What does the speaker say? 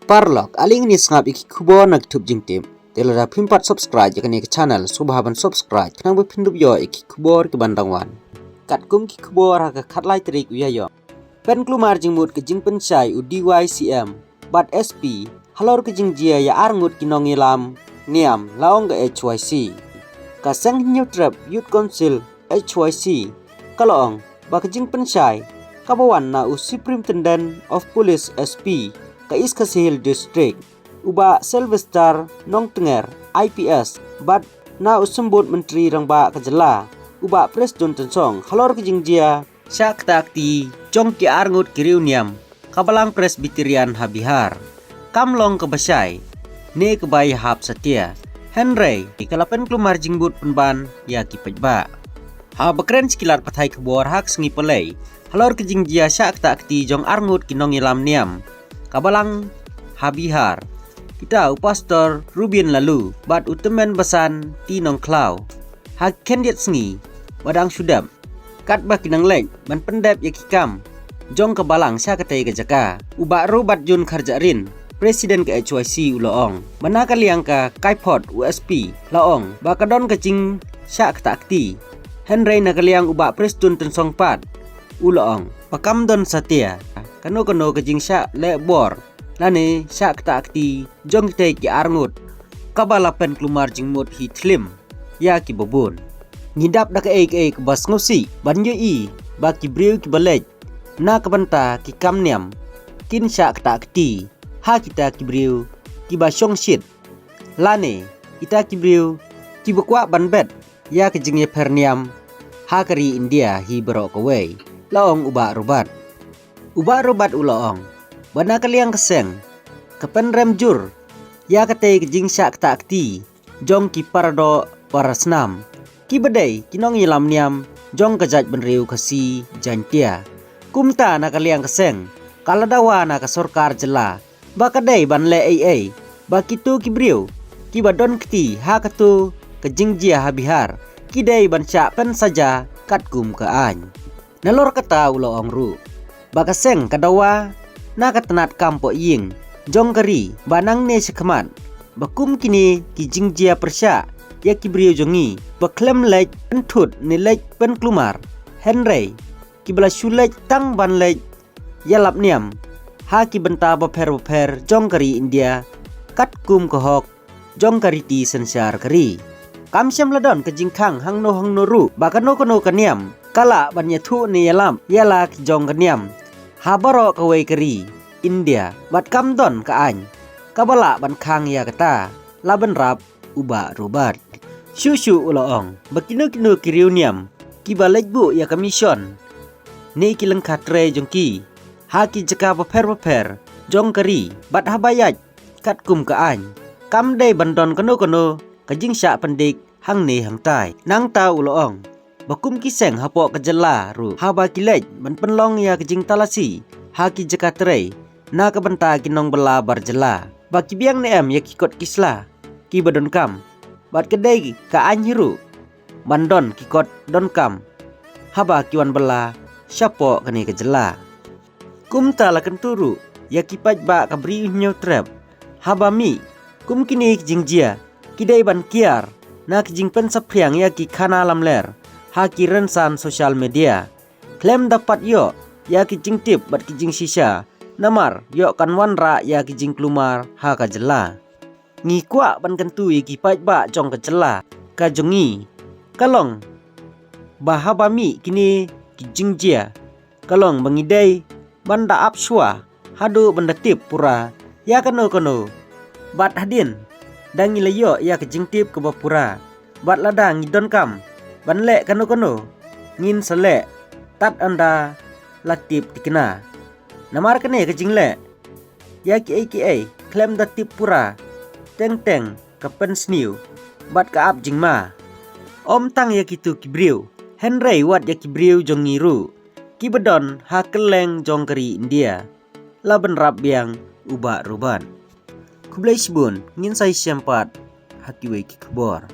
Parlok aling ni sngap iki kubo nagtub jingtim. Telara pimpat subscribe jakan iki channel subhaban subscribe nang bepindup yo iki kubor ke bandangwan. Katkum ki kubor haka katlai terik uyayo. Pen klumar jingmut ke jing pensai u DYCM bat SP halor ke jing jia ya arngut kinong ilam niam laong ke HYC. Kaseng hinyo trap youth council HYC kalong ba ke jing pensai kabawan na u Superintendent of Police SP ka East Kasihil District uba Sylvester Nong Tenger IPS bat na usembut menteri rang ba kajela uba Presiden Tensong halor ke jing jia syak takti jong ki arngut kiriuniam kabalang Presbyterian Habihar kamlong ke basai ne ke bayi hap setia Henry ikalapen klumar jingbut penban ya ki pejba ha bekren sekilar patai kebor hak sengi pelai halor ke jing jia syak takti jong arngut kinong ilam niam kabalang Habihar kita pastor Rubin lalu bat utemen besan tinong klau hak kendiat sengi badang sudam kat bakinang lek ban pendap yakikam jong kabalang sya katai ke jaka uba robat jun karjarin presiden ke HYC uloong manaka liangka kaipot USP laong bakadon kecing sya ketakti Henry nakaliang uba presiden Tensong pat uloong pakamdon satia kano kejing syak lebor lane syak ketakti jong kita ki arngut kabalapen klumar jingmut hitlim ya ki bobon ngidap dak ke bas ngosi banyo i baki briu ki balej na kabanta ki kamniam kin syak ketakti ha kita ki briu ki basyong shit lane kita ki briu ki bekwa banbet ya ke jingye perniam ha kari India hi berok away laong uba robat uloong bana kaliang keseng kepen remjur ya kate kejing syak takti jong ki parado parasnam ki bedai kinong ilam niam jong kejat benriu kasi jantia kumta na kaliang keseng kaladawa na kasorkar jela bakadai ban le ai bakitu ki briu ki badon kti ha katu kejing jia Habihar kidai ban syak pen saja katkum ke any nalor kata uloong ru bakaseng kadawa na katenat kampo ying jong kari banang ne sekmat bakum kini kijing jia persya ya kibriyo jongi baklem lej entut ne lej pen klumar Henry kibala shulej tang ban lej yalap niam ha ki benta baper jong kari India katkum kohok jong kari ti sensar kari kamsyam ladon kejingkang hangno ru bakano kono kaniam kala ban yathu ne yalam yala ki jong kaniam habaro kawai keri India bat kamdon ka any kabala ban khang ya kata laban rap uba robat syusyu uloong bakino kiriuniam ki balejbu ya commission ni kileng khatre jongki haki jeka paper jong keri bat habayat katkum ka any kamdai bandon kono kajing sya pendik hang ne hang tai nang ta uloong bakum kiseng hapo kejela ru haba kilej ban penlong ya kejing talasi haki jeka trei na kabenta kinong bela barjela baki biang neem ya kikot kisla ki badon kam bat kedai ka anyiru bandon kikot don kam haba kiwan bela syapo kani kejela kumta lakan turu ya kipaj ba kabri nyo trap haba mi kum kini jingjia kidai ban kiar na kijing pen sapriang ya ki kana lamler haki rensan sosial media klaim dapat yo ya kijing tip bat kijing sisa namar yo kan wanra ya kijing klumar ha kajela ngi kwa ban kentu ki paj ba jong kajela ka jongi kalong bahaba mi kini kijing jia kalong bangidai banda apswa hadu banda tip pura ya kano bat hadin dangi layo ya kijing tip ke bapura bat ladang ngidon kam ban le kano ngin sele tat anda latip tikna namar kene kejing le ya ki klaim da tip pura teng kapen sniu bat ka ap jingma om tang ya kitu kibriu Henry wat ya kibriu jong ngiru kibedon ha keleng jong keri India laban rap biang uba ruban kublai sibun ngin sai sempat haki we ki kebor